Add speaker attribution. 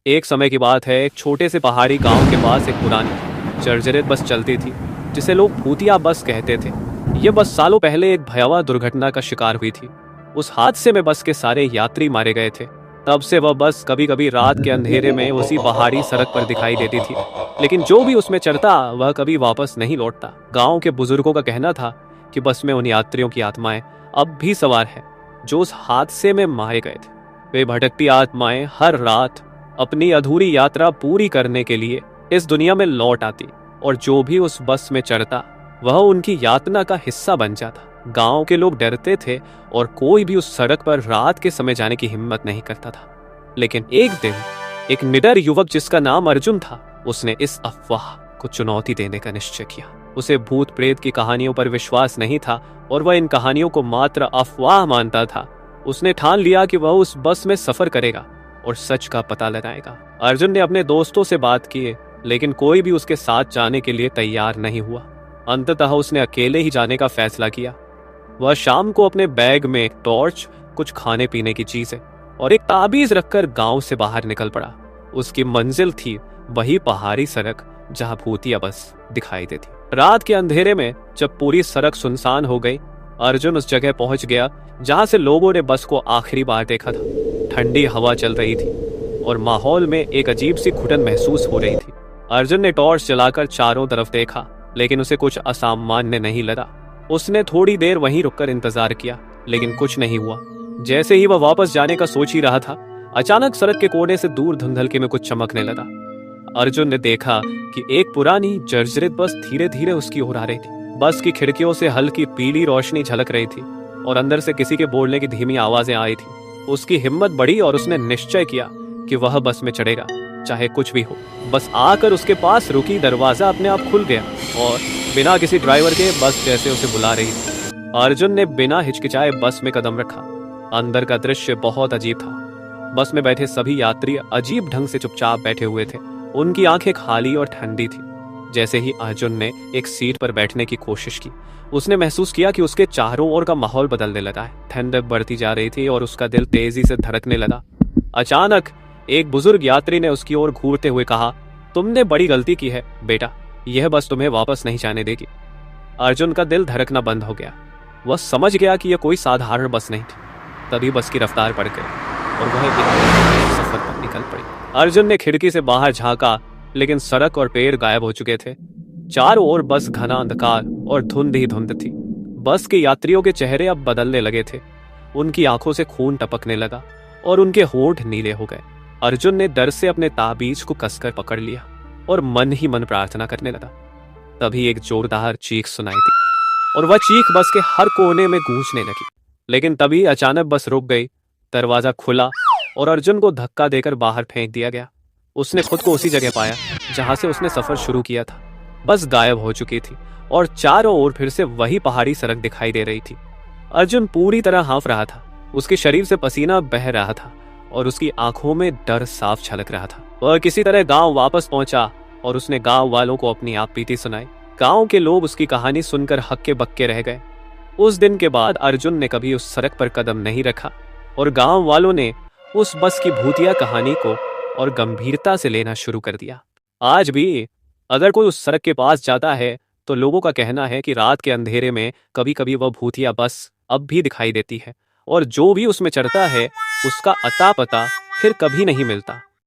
Speaker 1: एक समय की बात है, एक छोटे से पहाड़ी गांव के पास एक पुरानी जर्जरित बस चलती थी, जिसे लोग भूतिया बस कहते थे। यह बस सालों पहले एक भयावह दुर्घटना का शिकार हुई थी। उस हादसे में बस के सारे यात्री मारे गए थे। तब से वह बस कभी कभी रात के अंधेरे में उसी पहाड़ी सड़क पर दिखाई देती थी, लेकिन जो भी उसमें चढ़ता वह कभी वापस नहीं लौटता। गांव के बुजुर्गों का कहना था कि बस में उन यात्रियों की आत्माएं अब भी सवार हैं, जो उस हादसे में मारे गए थे। वे भटकती आत्माएं हर रात अपनी अधूरी यात्रा पूरी करने के लिए इस दुनिया में लौट आती, और जो भी उस बस में चढ़ता वह उनकी यातना का हिस्सा बन जाता। गांव के लोग डरते थे और कोई भी उस सड़क पर रात के समय जाने की हिम्मत नहीं करता था। लेकिन एक दिन एक निडर युवक जिसका नाम अर्जुन था, उसने इस अफवाह को चुनौती देने का निश्चय किया। उसे भूत प्रेत की कहानियों पर विश्वास नहीं था और वह इन कहानियों को मात्र अफवाह मानता था। उसने ठान लिया कि वह उस बस में सफर करेगा और सच का पता लगाएगा। अर्जुन ने अपने दोस्तों से बात की, लेकिन कोई भी उसके साथ जाने के लिए तैयार नहीं हुआ। अंततः उसने अकेले ही जाने का फैसला किया। वह शाम को अपने बैग में एक टॉर्च, कुछ खाने पीने की चीजें और एक ताबीज रखकर गांव से बाहर निकल पड़ा। उसकी मंजिल थी वही पहाड़ी सड़क जहां भूतिया बस दिखाई देती। रात के अंधेरे में जब पूरी सड़क सुनसान हो गई, अर्जुन उस जगह पहुंच गया जहां से लोगों ने बस को आखिरी बार देखा था। ठंडी हवा चल रही थी और माहौल में एक अजीब सी घुटन महसूस हो रही थी। अर्जुन ने टॉर्च जलाकर चारों तरफ देखा, लेकिन उसे कुछ असामान्य नहीं लगा। उसने थोड़ी देर वहीं रुककर इंतजार किया, लेकिन कुछ नहीं हुआ। जैसे ही वह वापस जाने का सोच ही रहा था, अचानक सड़क के कोने से दूर धुंधलके में कुछ चमकने लगा। अर्जुन ने देखा कि एक पुरानी जर्जरित बस धीरे धीरे उसकी ओर आ रही थी। बस की खिड़कियों से हल्की पीली रोशनी झलक रही थी और अंदर से किसी के बोलने की धीमी आवाजें आई थी। उसकी हिम्मत बढ़ी और उसने निश्चय किया कि वह बस में चढ़ेगा, चाहे कुछ भी हो। बस आकर उसके पास रुकी, दरवाजा अपने आप खुल गया और बिना किसी ड्राइवर के बस जैसे उसे बुला रही थी। अर्जुन ने बिना हिचकिचाए बस में कदम रखा। अंदर का दृश्य बहुत अजीब था। बस में बैठे सभी यात्री अजीब ढंग से चुपचाप बैठे हुए थे। उनकी आंखें खाली और ठंडी थी। जैसे ही अर्जुन ने एक सीट पर बैठने की कोशिश की, उसने महसूस किया कि उसके चारों ओर का माहौल बदलने लगा है। ठंडक बढ़ती जा रही थी और उसका दिल तेजी से धड़कने लगा। अचानक एक बुजुर्ग यात्री ने उसकी ओर घूरते हुए कहा, तुमने बड़ी गलती की है बेटा, यह बस तुम्हें वापस नहीं जाने देगी। अर्जुन का दिल धड़कना बंद हो गया। वह समझ गया कि यह कोई साधारण बस नहीं थी। तभी बस की रफ्तार बढ़ गई और वह एक सफर पर निकल पड़ी। अर्जुन ने खिड़की से बाहर झांका, लेकिन सड़क और पेड़ गायब हो चुके थे। चारों ओर बस घना अंधकार और धुंध ही धुंध थी। बस के यात्रियों के चेहरे अब बदलने लगे थे। उनकी आंखों से खून टपकने लगा और उनके होंठ नीले हो गए। अर्जुन ने डर से अपने ताबीज को कसकर पकड़ लिया और मन ही मन प्रार्थना करने लगा। तभी एक जोरदार चीख सुनाई दी और वह चीख बस के हर कोने में गूंजने लगी। लेकिन तभी अचानक बस रुक गई, दरवाजा खुला और अर्जुन को धक्का देकर बाहर फेंक दिया गया। उसने खुद को उसी जगह पाया जहां से उसने सफर शुरू किया था। बस गायब हो चुकी थी और चारों ओर फिर से वही पहाड़ी सड़क दिखाई दे रही थी। अर्जुन पूरी तरह हाँफ रहा था। उसके शरीर से पसीना बह रहा था और उसकी आंखों में डर साफ झलक रहा था। वह किसी तरह गांव वापस पहुंचा और उसने गांव वालों को अपनी आप बीती सुनाई। गांव के लोग उसकी कहानी सुनकर हक्के बक्के रह गए। उस दिन के बाद अर्जुन ने कभी उस सड़क पर कदम नहीं रखा और गांव वालों ने उस बस की भूतिया कहानी को और गंभीरता से लेना शुरू कर दिया। आज भी अगर कोई उस सड़क के पास जाता है तो लोगों का कहना है कि रात के अंधेरे में कभी कभी वह भूतिया बस अब भी दिखाई देती है और जो भी उसमें चढ़ता है उसका अता पता फिर कभी नहीं मिलता।